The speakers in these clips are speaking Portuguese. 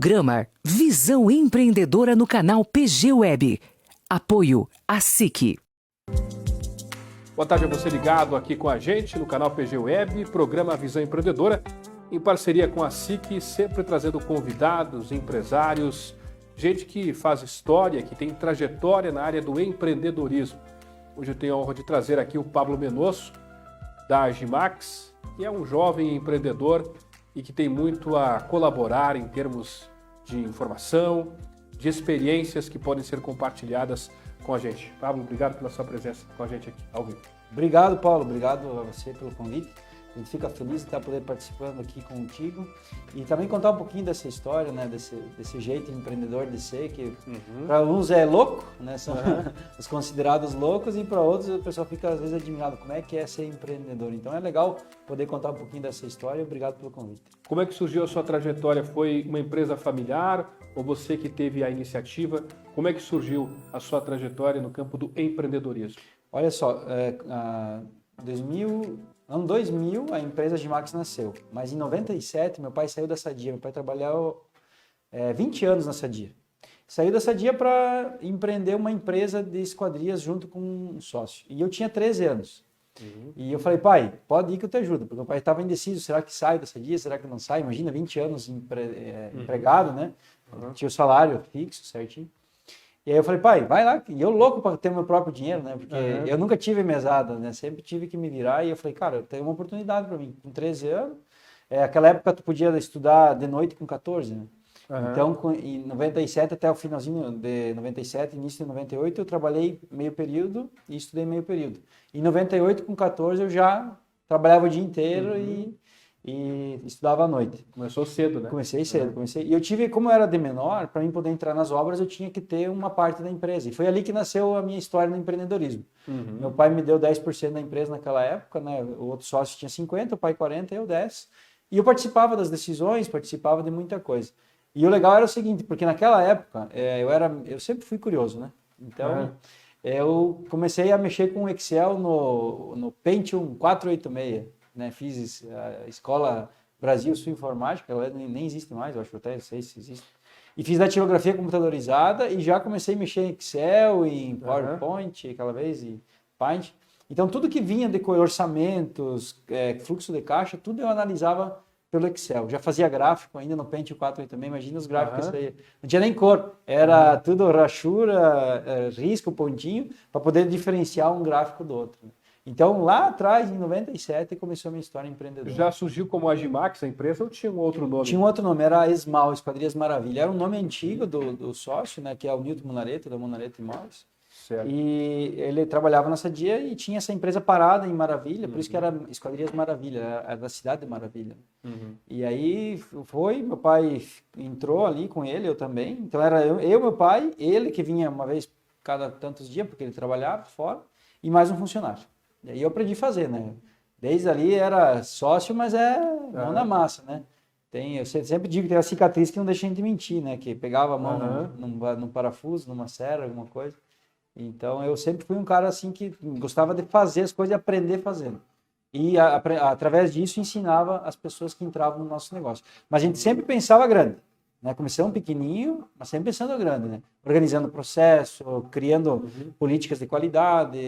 Programa Visão Empreendedora no canal PG Web. Apoio ASIC. Boa tarde a você ligado aqui com a gente no canal PG Web, programa Visão Empreendedora, em parceria com a ASIC, sempre trazendo convidados, empresários, gente que faz história, que tem trajetória na área do empreendedorismo. Hoje eu tenho a honra de trazer aqui o Pablo Menosso, da Agimax, que é um jovem empreendedor e que tem muito a colaborar em termos de informação, de experiências que podem ser compartilhadas com a gente. Pablo, obrigado pela sua presença com a gente aqui ao vivo. Obrigado, Paulo. Obrigado a você pelo convite. A gente fica feliz de estar poder participando aqui contigo e também contar um pouquinho dessa história, né, desse jeito empreendedor de ser, que para uns é louco, né, são os considerados loucos, e para outros o pessoal fica às vezes admirado como é que é ser empreendedor. Então é legal poder contar um pouquinho dessa história. Obrigado pelo convite. Como é que surgiu a sua trajetória? Foi uma empresa familiar ou você que teve a iniciativa? Como é que surgiu a sua trajetória no campo do empreendedorismo? Olha só, ano 2000, a empresa Agimax nasceu, mas em 97 meu pai saiu da Sadia. Meu pai trabalhou 20 anos na Sadia. Saiu da Sadia para empreender uma empresa de esquadrias junto com um sócio. E eu tinha 13 anos. E eu falei, pai, pode ir que eu te ajudo, porque o pai estava indeciso, será que sai da Sadia, será que não sai? Imagina, 20 anos empregado, né? Tinha o salário fixo, certinho. E aí eu falei, pai, vai lá. E eu louco para ter meu próprio dinheiro, né? Porque eu nunca tive mesada, né? Sempre tive que me virar. E eu falei, cara, tem uma oportunidade para mim. Com 13 anos, aquela época tu podia estudar de noite com 14, né? Então, em 97 até o finalzinho de 97, início de 98, eu trabalhei meio período e estudei meio período. Em 98, com 14, eu já trabalhava o dia inteiro e estudava à noite. Começou cedo, né? Comecei cedo, E eu tive, como eu era de menor, para mim poder entrar nas obras, eu tinha que ter uma parte da empresa. E foi ali que nasceu a minha história no empreendedorismo. Meu pai me deu 10% da empresa naquela época, né? O outro sócio tinha 50%, o pai 40%, eu 10%. E eu participava das decisões, participava de muita coisa. E o legal era o seguinte, porque naquela época, eu sempre fui curioso, né? Então, eu comecei a mexer com Excel no Pentium 486, né? Fiz a Escola Brasil Sul Informática, ela nem existe mais, eu acho que até não sei se existe. E fiz datilografia computadorizada e já comecei a mexer em Excel, em PowerPoint, aquela vez, e Paint. Então, tudo que vinha de orçamentos, fluxo de caixa, tudo eu analisava pelo Excel. Já fazia gráfico ainda no Pentium 4 também, imagina os gráficos aí. Não tinha nem cor, era tudo rachura, risco, pontinho, para poder diferenciar um gráfico do outro. Então, lá atrás, em 97, começou a minha história empreendedora. Já surgiu como Agimax a empresa ou tinha um outro nome? Tinha um outro nome, era Esmal, Esquadrias Maravilha. Era um nome antigo do sócio, né, que é o Nilton Munareto, da Munareto Imóveis. Certo. E ele trabalhava na Sadia e tinha essa empresa parada em Maravilha, por isso que era Esquadrias Maravilha, era da cidade de Maravilha. E aí meu pai entrou ali com ele, eu também. Então era eu, meu pai, ele que vinha uma vez cada tantos dias, porque ele trabalhava fora, e mais um funcionário. E aí eu aprendi a fazer, né? Desde ali era sócio, mas mão na massa, né? Eu sempre digo que tem a cicatriz que não deixa a gente mentir, né? Que pegava a mão num parafuso, numa serra, alguma coisa. Então, eu sempre fui um cara assim que gostava de fazer as coisas e aprender fazendo. E, através disso, ensinava as pessoas que entravam no nosso negócio. Mas a gente sempre pensava grande, né? Começamos pequenininho, mas sempre pensando grande, né? Organizando o processo, criando políticas de qualidade,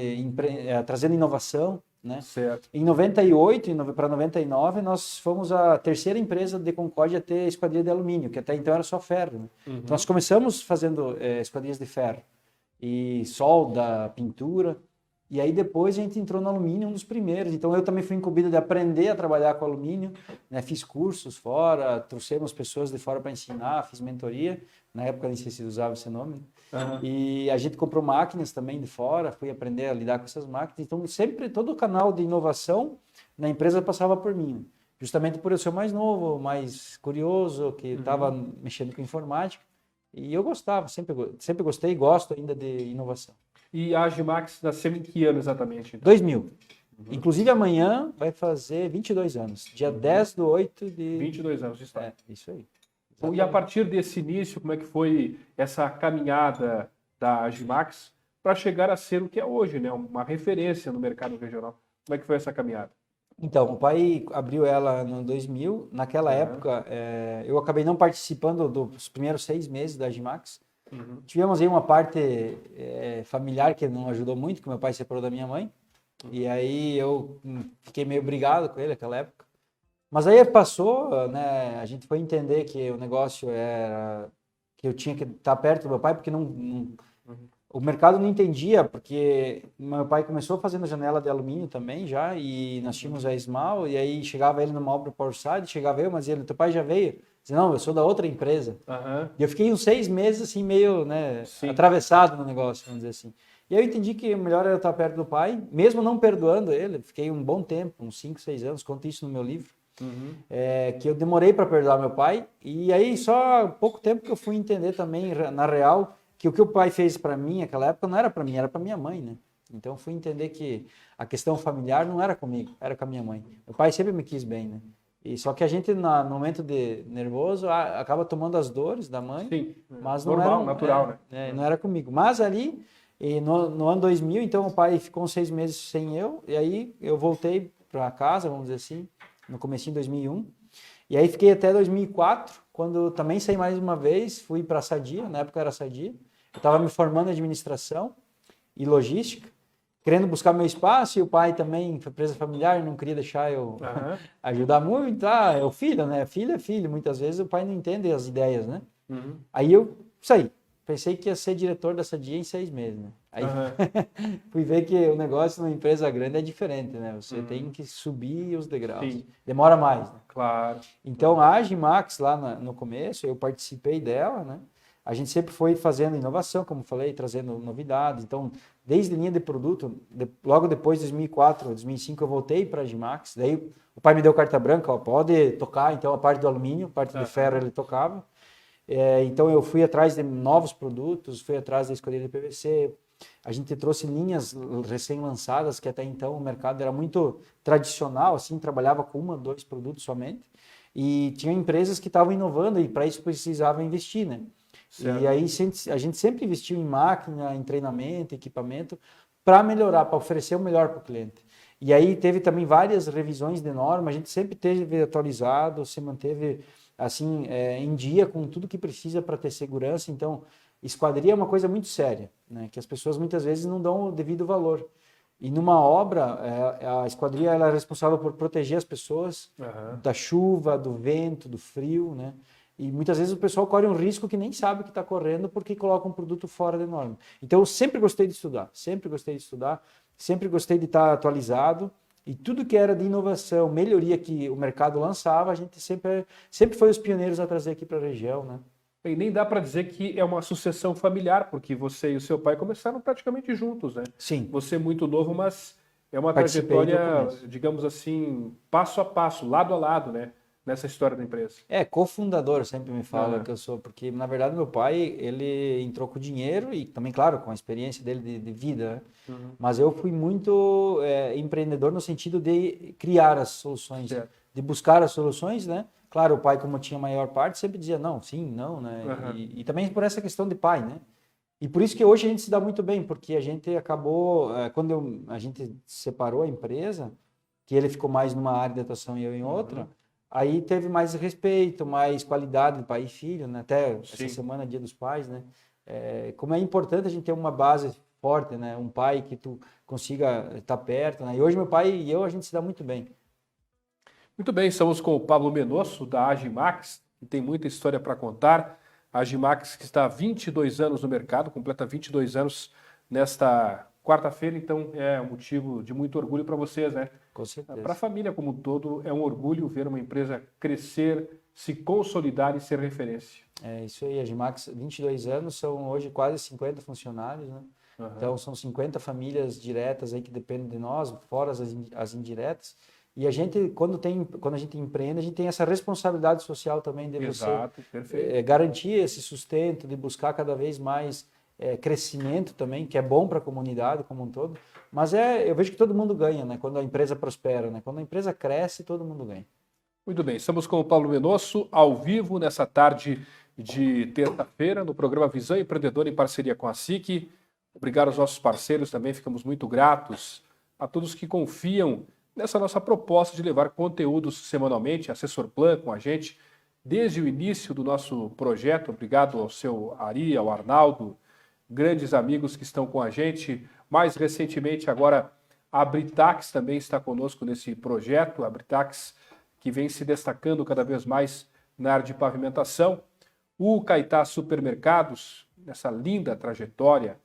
trazendo inovação, né? Certo. Em 98 para 99, nós fomos a terceira empresa de Concórdia a ter esquadria de alumínio, que até então era só ferro, né? Então, nós começamos fazendo esquadrias de ferro. E solda, pintura, e aí depois a gente entrou no alumínio, um dos primeiros. Então eu também fui incumbido de aprender a trabalhar com alumínio, né? Fiz cursos fora, trouxemos pessoas de fora para ensinar, fiz mentoria, na época nem sei se usava esse nome, e a gente comprou máquinas também de fora, fui aprender a lidar com essas máquinas. Então sempre, todo o canal de inovação na empresa passava por mim, justamente por eu ser o mais novo, mais curioso, que estava mexendo com informática. E eu gostava, sempre gostei e gosto ainda de inovação. E a Agimax nasceu em que ano exatamente? Então? 2000. Inclusive amanhã vai fazer 22 anos. Dia 10/8 de... 22 anos de história. Isso aí. E a partir desse início, como é que foi essa caminhada da Agimax para chegar a ser o que é hoje, né? Uma referência no mercado regional? Como é que foi essa caminhada? Então, o pai abriu ela no 2000. Naquela época, eu acabei não participando dos primeiros 6 meses da Agimax. Tivemos aí uma parte familiar que não ajudou muito, que meu pai separou da minha mãe. E aí eu fiquei meio brigado com ele naquela época. Mas aí passou, né? A gente foi entender que o negócio era que eu tinha que estar perto do meu pai, porque o mercado não entendia, porque meu pai começou fazendo janela de alumínio também já, e nós tínhamos a Esmal, e aí chegava ele numa obra Porsche, chegava eu, mas ele, teu pai já veio? Dizia, não, eu sou da outra empresa. E eu fiquei uns 6 meses assim, meio, né, atravessado no negócio, vamos dizer assim. E aí eu entendi que o melhor era estar perto do pai, mesmo não perdoando ele, fiquei um bom tempo, uns 5, 6 anos, conto isso no meu livro, que eu demorei para perdoar meu pai, e aí só há pouco tempo que eu fui entender também, na real, que o que o pai fez para mim naquela época não era para mim, era para minha mãe, né? Então eu fui entender que a questão familiar não era comigo, era com a minha mãe. Meu pai sempre me quis bem, né? E só que a gente, no momento de nervoso, acaba tomando as dores da mãe. Sim, mas normal, não era, natural, né? Não era comigo. Mas ali, no ano 2000, então o pai ficou uns 6 meses sem eu, e aí eu voltei para casa, vamos dizer assim, no comecinho de 2001. E aí fiquei até 2004, quando também saí mais uma vez, fui para a Sadia, na época era a Sadia. Eu estava me formando em administração e logística, querendo buscar meu espaço, e o pai também, empresa familiar, não queria deixar eu ajudar muito. É o filho, né? Filho é filho, muitas vezes o pai não entende as ideias, né? Aí eu saí. Pensei que ia ser diretor da Sadia em 6 meses, né? Aí fui ver que o negócio numa empresa grande é diferente, né? Você tem que subir os degraus. Sim. Demora mais, né? Claro. Então, a Agimax, lá no começo, eu participei dela, né? A gente sempre foi fazendo inovação, como falei, trazendo novidades. Então, desde linha de produto, logo depois de 2004, 2005, eu voltei para a Agimax. Daí, o pai me deu carta branca, ó, pode tocar. Então, a parte do alumínio, a parte de ferro, ele tocava. Então, eu fui atrás de novos produtos, fui atrás da escolha de PVC. A gente trouxe linhas recém-lançadas, que até então o mercado era muito tradicional, assim, trabalhava com 1, 2 produtos somente. E tinha empresas que estavam inovando e para isso precisava investir, né? Certo. E aí a gente sempre investiu em máquina, em treinamento, equipamento, para melhorar, para oferecer o melhor para o cliente. E aí teve também várias revisões de norma, a gente sempre teve atualizado, se manteve assim em dia com tudo que precisa para ter segurança. Então, esquadria é uma coisa muito séria, né? Que as pessoas muitas vezes não dão o devido valor. E numa obra, a esquadria ela é responsável por proteger as pessoas da chuva, do vento, do frio, né? E muitas vezes o pessoal corre um risco que nem sabe que está correndo porque coloca um produto fora de norma. Então eu sempre gostei de estudar, sempre gostei de estar atualizado, e tudo que era de inovação, melhoria que o mercado lançava, a gente sempre foi os pioneiros a trazer aqui para a região, né? E nem dá para dizer que é uma sucessão familiar, porque você e o seu pai começaram praticamente juntos, né? Sim. Você muito novo, mas é uma trajetória, digamos assim, passo a passo, lado a lado, né? Nessa história da empresa. Cofundador, sempre me fala que eu sou, porque na verdade meu pai, ele entrou com dinheiro e também, claro, com a experiência dele de vida, né? Mas eu fui muito empreendedor no sentido de criar as soluções, de buscar as soluções, né? Claro, o pai, como tinha a maior parte, sempre dizia não, sim, não, né? E também por essa questão de pai, né? E por isso que hoje a gente se dá muito bem, porque a gente acabou, quando a gente separou a empresa, que ele ficou mais numa área de atuação e eu em outra, aí teve mais respeito, mais qualidade de pai e filho, né? Até essa semana, Dia dos Pais, né? Como é importante a gente ter uma base forte, né? Um pai que tu consiga estar perto, né? E hoje meu pai e eu, a gente se dá muito bem. Muito bem, estamos com o Pablo Menosso, da Agimax, que tem muita história para contar. A Agimax que está há 22 anos no mercado, completa 22 anos nesta quarta-feira, então é um motivo de muito orgulho para vocês, né? Com certeza. Para a família como um todo, é um orgulho ver uma empresa crescer, se consolidar e ser referência. É isso aí, a Agimax, 22 anos, são hoje quase 50 funcionários, né? Então são 50 famílias diretas aí que dependem de nós, fora as indiretas. E a gente, quando a gente empreende, a gente tem essa responsabilidade social também de garantir esse sustento, de buscar cada vez mais crescimento também, que é bom para a comunidade como um todo. Mas eu vejo que todo mundo ganha, né? Quando a empresa prospera, né? Quando a empresa cresce, todo mundo ganha. Muito bem, estamos com o Pablo Menosso, ao vivo, nessa tarde de terça-feira, no programa Visão Empreendedora, em parceria com a SIC. Obrigado aos nossos parceiros também, ficamos muito gratos a todos que confiam nessa nossa proposta de levar conteúdos semanalmente, Assessor Plan com a gente, desde o início do nosso projeto. Obrigado ao seu Ari, ao Arnaldo, grandes amigos que estão com a gente. Mais recentemente, agora, a Britax também está conosco nesse projeto, a Britax que vem se destacando cada vez mais na área de pavimentação. O Caetá Supermercados, nessa linda trajetória,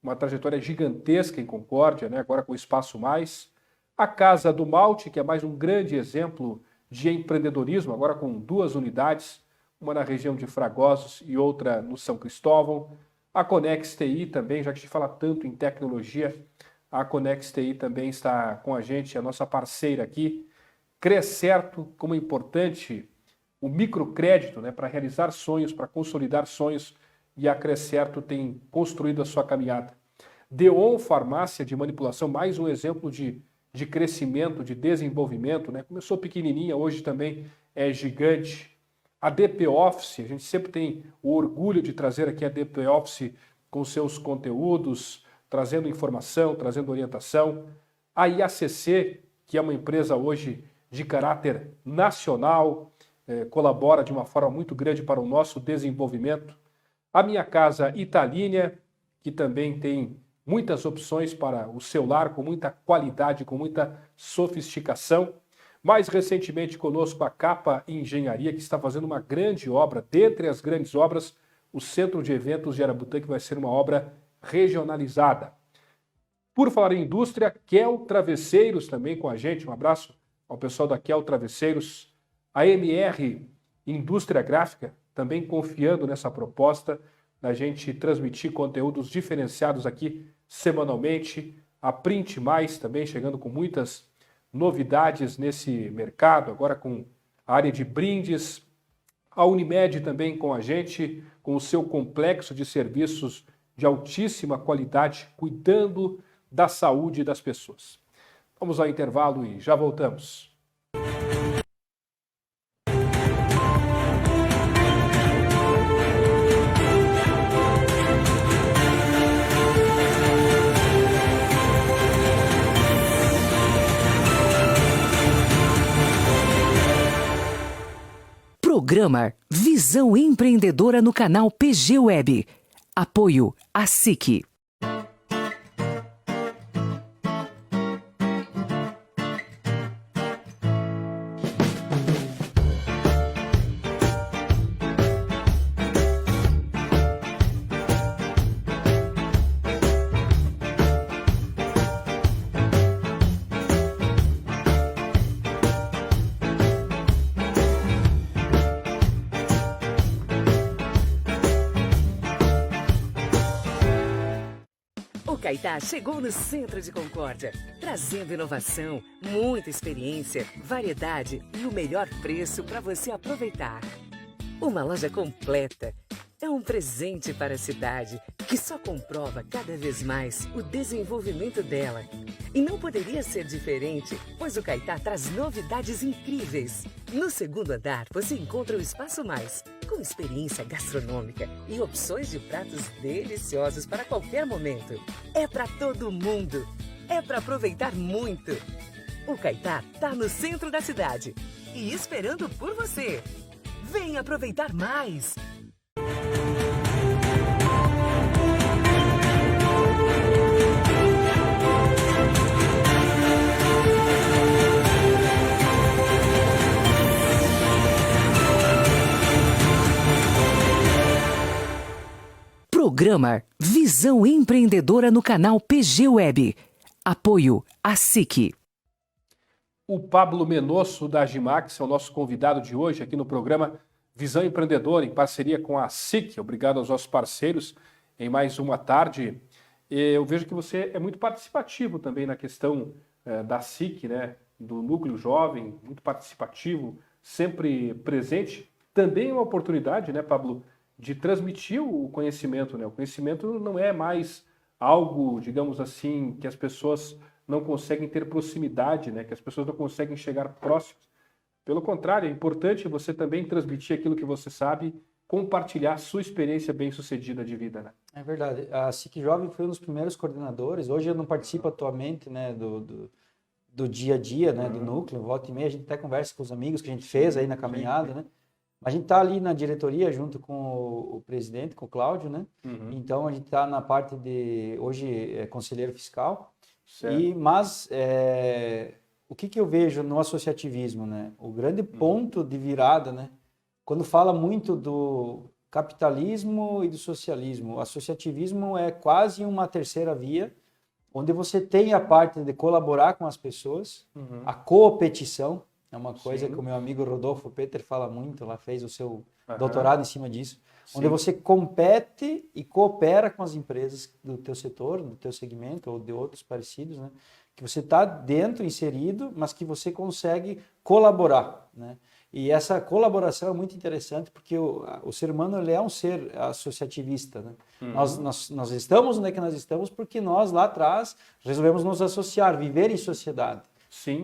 uma trajetória gigantesca em Concórdia, né? Agora com o Espaço Mais. A Casa do Malte, que é mais um grande exemplo de empreendedorismo, agora com 2 unidades, uma na região de Fragosos e outra no São Cristóvão. A Conex TI também, já que a gente fala tanto em tecnologia, a Conex TI também está com a gente, a nossa parceira aqui. Crescerto, como é importante o microcrédito, né, para realizar sonhos, para consolidar sonhos, e a Crescerto tem construído a sua caminhada. Deon Farmácia de Manipulação, mais um exemplo de crescimento, de desenvolvimento, né? Começou pequenininha, hoje também é gigante. A DP Office, a gente sempre tem o orgulho de trazer aqui a DP Office com seus conteúdos, trazendo informação, trazendo orientação. A IACC, que é uma empresa hoje de caráter nacional, colabora de uma forma muito grande para o nosso desenvolvimento. A Minha Casa Italínia, que também tem muitas opções para o seu lar, com muita qualidade, com muita sofisticação. Mais recentemente conosco a Capa Engenharia, que está fazendo uma grande obra. Dentre as grandes obras, o Centro de Eventos de Arabutã, que vai ser uma obra regionalizada. Por falar em indústria, Kel Travesseiros também com a gente. Um abraço ao pessoal da Kel Travesseiros. A MR Indústria Gráfica, também confiando nessa proposta da gente transmitir conteúdos diferenciados aqui semanalmente. A Print Mais também chegando com muitas novidades nesse mercado, agora com a área de brindes. A Unimed também com a gente, com o seu complexo de serviços de altíssima qualidade, cuidando da saúde das pessoas. Vamos ao intervalo e já voltamos. Programa Visão Empreendedora no canal PG Web. Apoio a SIC. O Caetá chegou no centro de Concórdia, trazendo inovação, muita experiência, variedade e o melhor preço para você aproveitar. Uma loja completa. É um presente para a cidade que só comprova cada vez mais o desenvolvimento dela. E não poderia ser diferente, pois o Caetá traz novidades incríveis. No segundo andar você encontra o Espaço Mais, com experiência gastronômica e opções de pratos deliciosos para qualquer momento. É para todo mundo. É para aproveitar muito. O Caetá tá no centro da cidade e esperando por você. Venha aproveitar mais. Programa Visão Empreendedora no canal PG Web. Apoio a SIC. O Pablo Menosso da Agimax é o nosso convidado de hoje aqui no programa Visão Empreendedora, em parceria com a SIC. Obrigado aos nossos parceiros em mais uma tarde. Eu vejo que você é muito participativo também na questão da SIC, né? Do núcleo jovem, muito participativo, sempre presente. Também é uma oportunidade, né, Pablo, de transmitir o conhecimento, né? O conhecimento não é mais algo, digamos assim, que as pessoas não conseguem ter proximidade, né? Que as pessoas não conseguem chegar próximas. Pelo contrário, é importante você também transmitir aquilo que você sabe, compartilhar sua experiência bem-sucedida de vida, né? É verdade. A SIC Jovem foi um dos primeiros coordenadores. Hoje eu não participo atualmente, né, do dia a dia, né, do núcleo, volta e meia, a gente até conversa com os amigos que a gente fez aí na caminhada, né? A gente está ali na diretoria junto com o presidente, com o Cláudio, né? Então a gente está na parte de, hoje é conselheiro fiscal, mas o que eu vejo no associativismo, né? O grande ponto de virada, né? Quando fala muito do capitalismo e do socialismo, o associativismo é quase uma terceira via, onde você tem a parte de colaborar com as pessoas, a competição, é uma coisa que o meu amigo Rodolfo Peter fala muito, lá fez o seu doutorado em cima disso, onde você compete e coopera com as empresas do teu setor, do teu segmento ou de outros parecidos, né? Que você está dentro, inserido, mas que você consegue colaborar, né? E essa colaboração é muito interessante porque o ser humano ele é um ser associativista, né? Nós estamos onde é que nós estamos porque nós lá atrás resolvemos nos associar, viver em sociedade.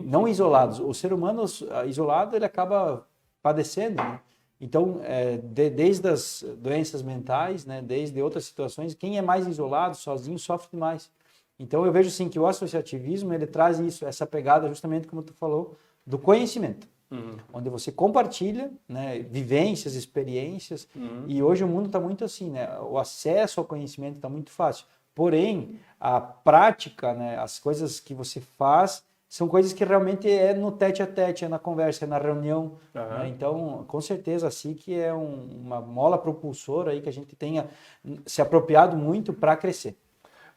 Não isolados. O ser humano isolado ele acaba padecendo, né? Então, desde as doenças mentais, né, desde outras situações, quem é mais isolado, sozinho, sofre demais. Então, eu vejo assim que o associativismo ele traz isso, essa pegada justamente como tu falou, do conhecimento. Onde você compartilha, né, vivências, experiências, e hoje o mundo está muito assim, né? O acesso ao conhecimento está muito fácil. Porém, a prática, né, as coisas que você faz são coisas que realmente é no tete a tete, é na conversa, é na reunião. Né? Então, com certeza, a SIC é uma mola propulsora aí que a gente tenha se apropriado muito para crescer.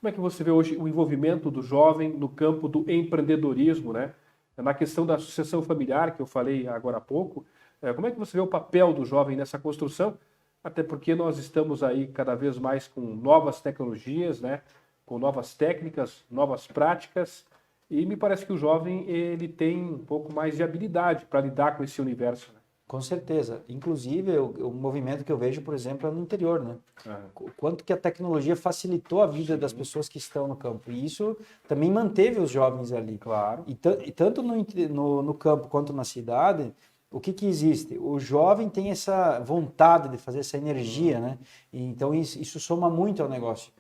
Como é que você vê hoje o envolvimento do jovem no campo do empreendedorismo, né? Na questão da sucessão familiar, que eu falei agora há pouco, como é que você vê o papel do jovem nessa construção? Até porque nós estamos aí cada vez mais com novas tecnologias, né? Com novas técnicas, novas práticas, e me parece que o jovem ele tem um pouco mais de habilidade para lidar com esse universo. Né? Com certeza. Inclusive, o movimento que eu vejo, por exemplo, é no interior, né? O quanto que a tecnologia facilitou a vida das pessoas que estão no campo. E isso também manteve os jovens ali. Claro. E tanto no campo quanto na cidade, o que existe? O jovem tem essa vontade de fazer essa energia, né? E então, isso soma muito ao negócio.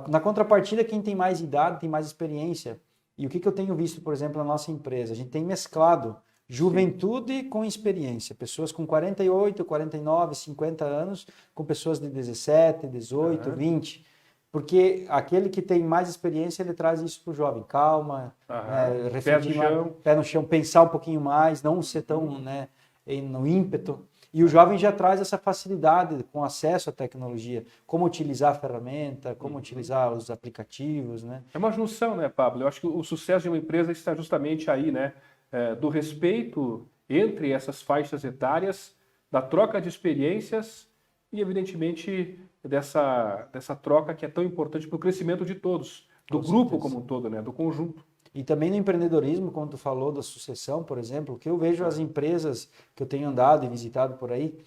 Na contrapartida, quem tem mais idade, tem mais experiência. E o que eu tenho visto, por exemplo, na nossa empresa? A gente tem mesclado juventude com experiência, pessoas com 48, 49, 50 anos, com pessoas de 17, 18, 20, porque aquele que tem mais experiência, ele traz isso para o jovem, calma, refletir, pé no chão, pensar um pouquinho mais, não ser tão no ímpeto, e o jovem já traz essa facilidade com acesso à tecnologia, como utilizar a ferramenta, como utilizar os aplicativos, né? É uma junção, né, Pablo? Eu acho que o sucesso de uma empresa está justamente aí, né? Do respeito entre essas faixas etárias, da troca de experiências e, evidentemente, dessa troca que é tão importante para o crescimento de todos, do grupo como um todo, né? Do conjunto. E também no empreendedorismo, quando tu falou da sucessão, por exemplo, que eu vejo as empresas que eu tenho andado e visitado por aí,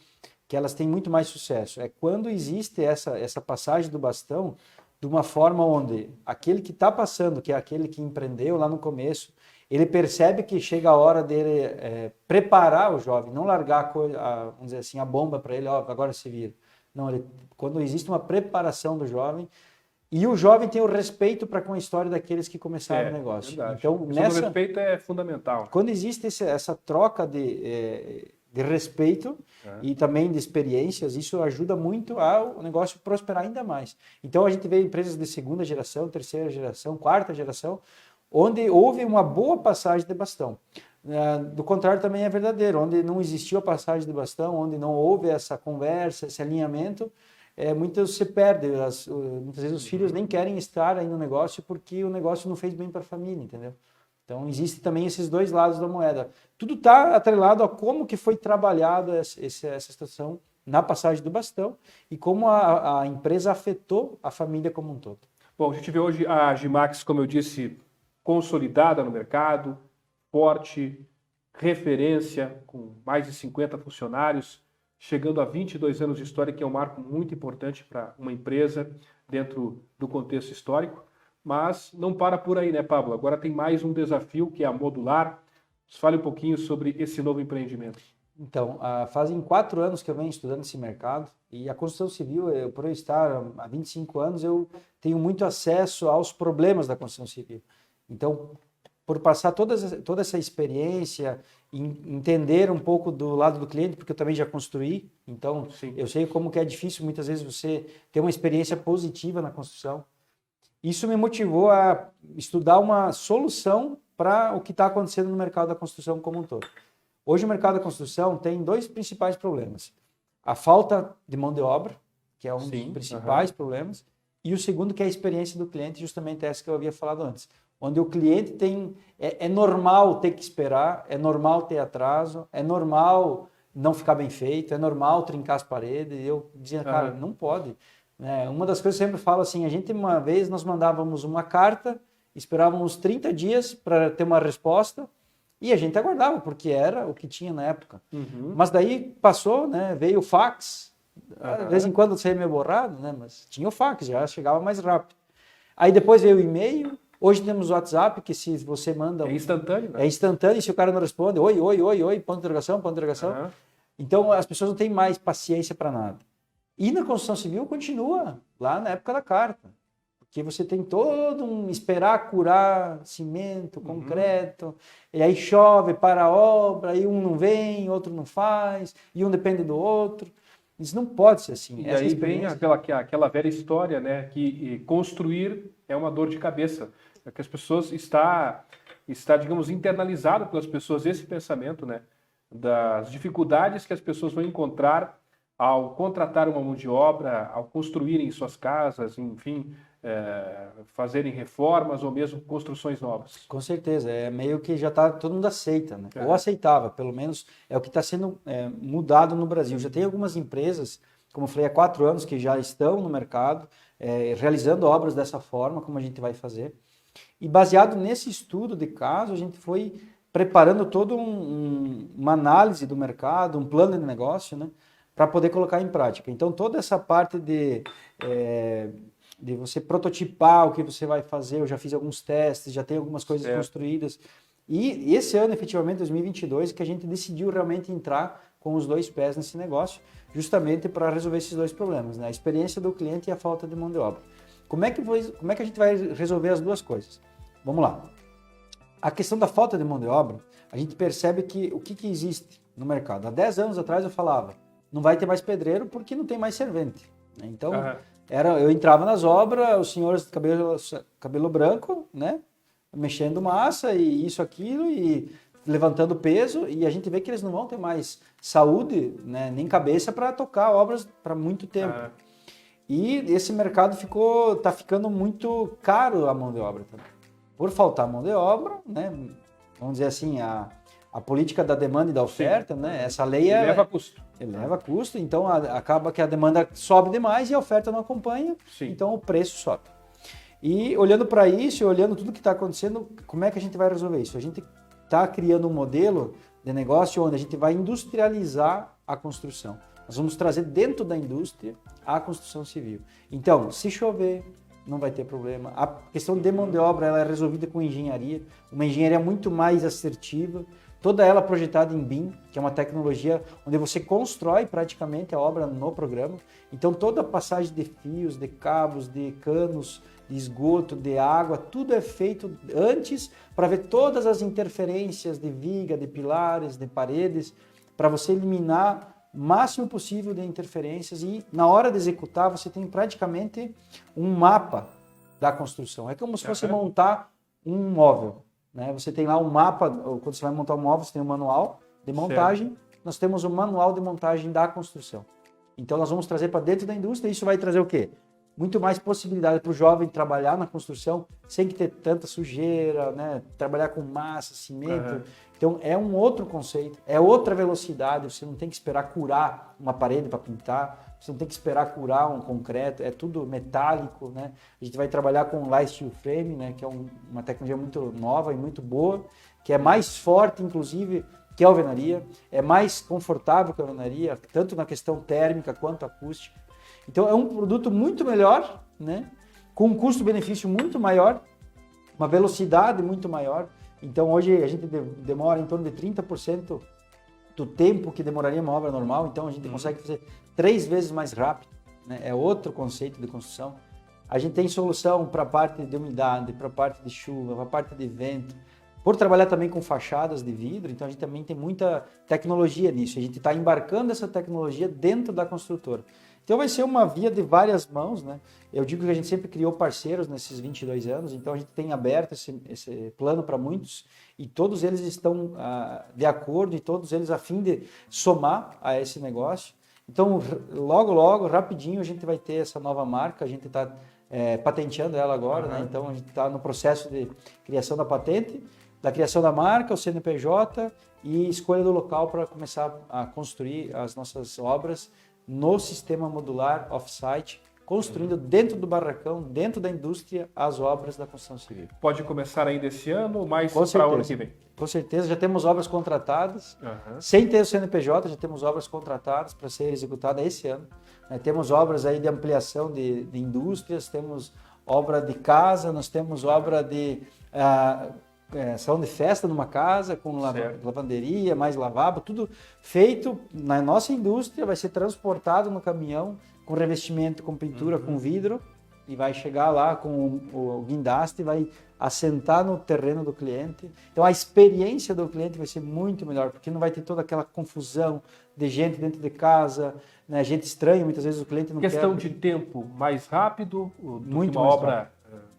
que elas têm muito mais sucesso. É quando existe essa passagem do bastão de uma forma onde aquele que está passando, que é aquele que empreendeu lá no começo, ele percebe que chega a hora dele preparar o jovem, não largar vamos dizer assim, a bomba para ele, agora se vira. Não, quando existe uma preparação do jovem, e o jovem tem o respeito para com a história daqueles que começaram o negócio. Verdade. Então, o respeito é fundamental. Quando existe essa troca de respeito e também de experiências, isso ajuda muito ao negócio prosperar ainda mais. Então, a gente vê empresas de segunda geração, terceira geração, quarta geração, onde houve uma boa passagem de bastão. Do contrário, também é verdadeiro, onde não existiu a passagem de bastão, onde não houve essa conversa, esse alinhamento, muitas se perde. Muitas vezes os filhos nem querem estar aí no negócio porque o negócio não fez bem para a família, entendeu? Então, existe também esses dois lados da moeda. Tudo está atrelado a como que foi trabalhada essa situação na passagem do bastão e como a empresa afetou a família como um todo. Bom, a gente vê hoje a Gimax, como eu disse, consolidada no mercado, forte, referência, com mais de 50 funcionários, chegando a 22 anos de história, que é um marco muito importante para uma empresa dentro do contexto histórico. Mas não para por aí, né, Pablo? Agora tem mais um desafio, que é a Modular. Nos fale um pouquinho sobre esse novo empreendimento. Então, fazem 4 anos que eu venho estudando esse mercado e a construção civil, por eu estar há 25 anos, eu tenho muito acesso aos problemas da construção civil. Então, por passar toda essa experiência, entender um pouco do lado do cliente, porque eu também já construí, então Sim. eu sei como que é difícil muitas vezes você ter uma experiência positiva na construção. Isso me motivou a estudar uma solução para o que está acontecendo no mercado da construção como um todo. Hoje o mercado da construção tem 2 principais problemas. A falta de mão de obra, que é um dos principais problemas, e o segundo que é a experiência do cliente, justamente essa que eu havia falado antes. Onde o cliente tem... É normal ter que esperar, é normal ter atraso, é normal não ficar bem feito, é normal trincar as paredes. E eu dizia, cara, não pode. Uma das coisas que eu sempre falo assim, uma vez nós mandávamos uma carta, esperávamos 30 dias para ter uma resposta e a gente aguardava, porque era o que tinha na época. Mas daí passou, né, veio o fax, de vez em quando saía meio borrado, né, mas tinha o fax, já chegava mais rápido. Aí depois veio o e-mail, hoje temos o WhatsApp, que se você manda... É instantâneo, né? É instantâneo, e se o cara não responde, oi, ponto de interrogação, ponto de interrogação. Então as pessoas não têm mais paciência para nada. E na construção civil continua lá na época da carta. Porque você tem todo esperar curar cimento, concreto, e aí chove, para a obra, e um não vem, outro não faz, e um depende do outro. Isso não pode ser assim. E aí vem aquela velha história, né, que construir é uma dor de cabeça. É que as pessoas está, digamos, internalizado pelas pessoas esse pensamento, né, das dificuldades que as pessoas vão encontrar ao contratar uma mão de obra, ao construírem suas casas, enfim, fazerem reformas ou mesmo construções novas. Com certeza, é meio que já tá, todo mundo aceita, né? Ou aceitava, pelo menos é o que está sendo mudado no Brasil. Já tem algumas empresas, como eu falei, há 4 anos que já estão no mercado, realizando obras dessa forma, como a gente vai fazer. E baseado nesse estudo de caso, a gente foi preparando toda uma análise do mercado, um plano de negócio, né, para poder colocar em prática. Então, toda essa parte de você prototipar o que você vai fazer, eu já fiz alguns testes, já tem algumas coisas construídas. E esse ano, efetivamente, 2022, que a gente decidiu realmente entrar com os 2 pés nesse negócio, justamente para resolver esses 2 problemas, né? A experiência do cliente e a falta de mão de obra. Como é que a gente vai resolver as 2 coisas? Vamos lá. A questão da falta de mão de obra, a gente percebe que o que existe no mercado. Há 10 anos atrás eu falava, não vai ter mais pedreiro porque não tem mais servente. Então, eu entrava nas obras, os senhores de cabelo branco, né, mexendo massa e isso, aquilo, e levantando peso, e a gente vê que eles não vão ter mais saúde, né, nem cabeça para tocar obras para muito tempo. E esse mercado está ficando muito caro a mão de obra também. Por faltar mão de obra, né, vamos dizer assim, a política da demanda e da oferta, né, essa lei leva custo. Eleva custo, então acaba que a demanda sobe demais e a oferta não acompanha, então o preço sobe. E olhando para isso, olhando tudo que está acontecendo, como é que a gente vai resolver isso? A gente está criando um modelo de negócio onde a gente vai industrializar a construção. Nós vamos trazer dentro da indústria a construção civil. Então, se chover, não vai ter problema. A questão de mão de obra ela é resolvida com engenharia, uma engenharia muito mais assertiva, toda ela projetada em BIM, que é uma tecnologia onde você constrói praticamente a obra no programa. Então toda a passagem de fios, de cabos, de canos, de esgoto, de água, tudo é feito antes para ver todas as interferências de viga, de pilares, de paredes, para você eliminar o máximo possível de interferências e na hora de executar você tem praticamente um mapa da construção. É como se fosse montar um móvel. Né? Você tem lá um mapa, quando você vai montar um móvel, você tem um manual de montagem, nós temos um manual de montagem da construção. Então nós vamos trazer para dentro da indústria, e isso vai trazer o quê? Muito mais possibilidade para o jovem trabalhar na construção sem que ter tanta sujeira, né? Trabalhar com massa, cimento. Então é um outro conceito, é outra velocidade, você não tem que esperar curar uma parede para pintar, você não tem que esperar curar um concreto, é tudo metálico, né? A gente vai trabalhar com light steel frame, né? Que é uma tecnologia muito nova e muito boa, que é mais forte, inclusive, que a alvenaria, é mais confortável que a alvenaria, tanto na questão térmica quanto acústica. Então é um produto muito melhor, né? Com um custo-benefício muito maior, uma velocidade muito maior. Então hoje a gente demora em torno de 30% do tempo que demoraria uma obra normal, então a gente consegue fazer 3 vezes mais rápido, né? É outro conceito de construção. A gente tem solução para a parte de umidade, para a parte de chuva, para a parte de vento, Por trabalhar também com fachadas de vidro, então a gente também tem muita tecnologia nisso. A gente está embarcando essa tecnologia dentro da construtora. Então vai ser uma via de várias mãos, né? Eu digo que a gente sempre criou parceiros nesses 22 anos, então a gente tem aberto esse plano para muitos e todos eles estão de acordo e todos eles a fim de somar a esse negócio. Então, logo, rapidinho, a gente vai ter essa nova marca, a gente está patenteando ela agora, né? Então a gente está no processo de criação da patente, da criação da marca, o CNPJ e escolha do local para começar a construir as nossas obras no sistema modular off-site, construindo dentro do barracão, dentro da indústria, as obras da construção civil. Pode começar ainda esse ano, mas para o ano que vem? Com certeza, já temos obras contratadas, sem ter o CNPJ, já temos obras contratadas para ser executadas esse ano. Temos obras aí de ampliação de indústrias, temos obra de casa, nós temos obra de salão de festa numa casa, com lavanderia, mais lavabo, tudo feito na nossa indústria, vai ser transportado no caminhão, com revestimento, com pintura, com vidro, e vai chegar lá com o guindaste, vai assentar no terreno do cliente. Então a experiência do cliente vai ser muito melhor, porque não vai ter toda aquela confusão de gente dentro de casa, né? Gente estranha, muitas vezes o cliente não Questão quer... de tempo mais rápido do muito que uma obra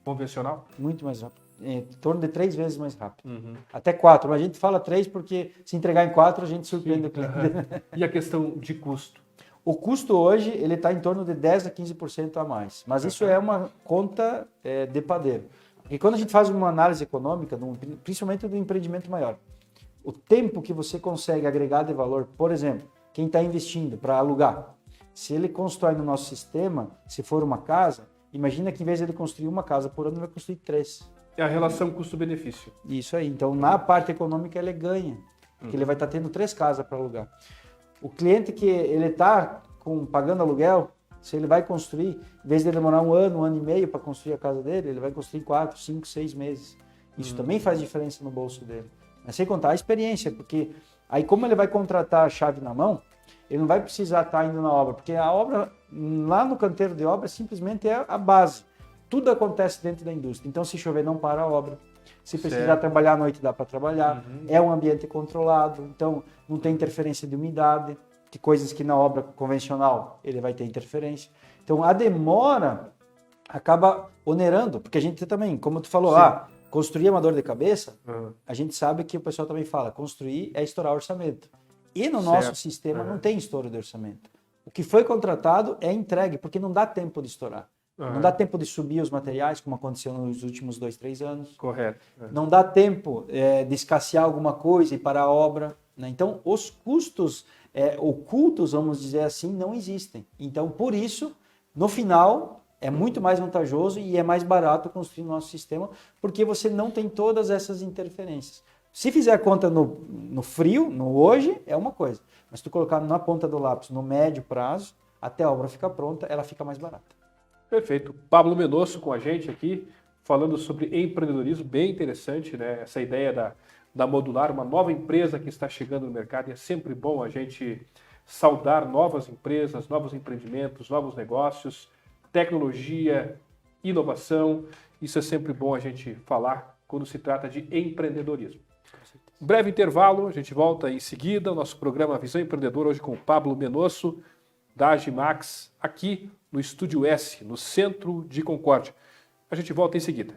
convencional? Muito mais rápido. Em torno de 3 vezes mais rápido. Até 4, mas a gente fala 3 porque se entregar em 4 a gente surpreende o cliente. E a questão de custo? O custo hoje ele está em torno de 10% a 15% a mais, mas isso é uma conta de padeiro. Porque quando a gente faz uma análise econômica, principalmente do empreendimento maior, o tempo que você consegue agregar de valor, por exemplo, quem está investindo para alugar, se ele constrói no nosso sistema, se for uma casa, imagina que em vez de ele construir uma casa por ano, ele vai construir 3. É a relação custo-benefício. Isso aí. Então, na parte econômica, ele ganha, porque ele vai estar tendo 3 casas para alugar. O cliente que ele está pagando aluguel, se ele vai construir, em vez de demorar um ano e meio para construir a casa dele, ele vai construir em 4, 5, 6 meses. Isso também faz diferença no bolso dele. Mas sem contar a experiência, porque aí como ele vai contratar a chave na mão, ele não vai precisar estar indo na obra, porque a obra, lá no canteiro de obra, simplesmente é a base. Tudo acontece dentro da indústria. Então, se chover, não para a obra. Se precisar trabalhar à noite, dá para trabalhar. É um ambiente controlado. Então, não tem interferência de umidade, que coisas que na obra convencional ele vai ter interferência. Então, a demora acaba onerando, porque a gente também, como tu falou, construir é uma dor de cabeça, a gente sabe que o pessoal também fala, construir é estourar orçamento. E no nosso sistema não tem estouro de orçamento. O que foi contratado é entregue, porque não dá tempo de estourar. Não dá tempo de subir os materiais, como aconteceu nos últimos 2, 3 anos. Correto. Não dá tempo de escassear alguma coisa e parar a obra. Né? Então, os custos ocultos, vamos dizer assim, não existem. Então, por isso, no final, é muito mais vantajoso e é mais barato construir no nosso sistema, porque você não tem todas essas interferências. Se fizer a conta no frio, no hoje, é uma coisa. Mas se tu colocar na ponta do lápis, no médio prazo, até a obra ficar pronta, ela fica mais barata. Perfeito. Pablo Menosso com a gente aqui, falando sobre empreendedorismo, bem interessante, né? Essa ideia da Modular, uma nova empresa que está chegando no mercado, e é sempre bom a gente saudar novas empresas, novos empreendimentos, novos negócios, tecnologia, inovação. Isso é sempre bom a gente falar quando se trata de empreendedorismo. Breve intervalo, a gente volta em seguida, o nosso programa Visão Empreendedora, hoje com o Pablo Menosso, da Agimax, aqui no Estúdio S, no centro de Concórdia. A gente volta em seguida.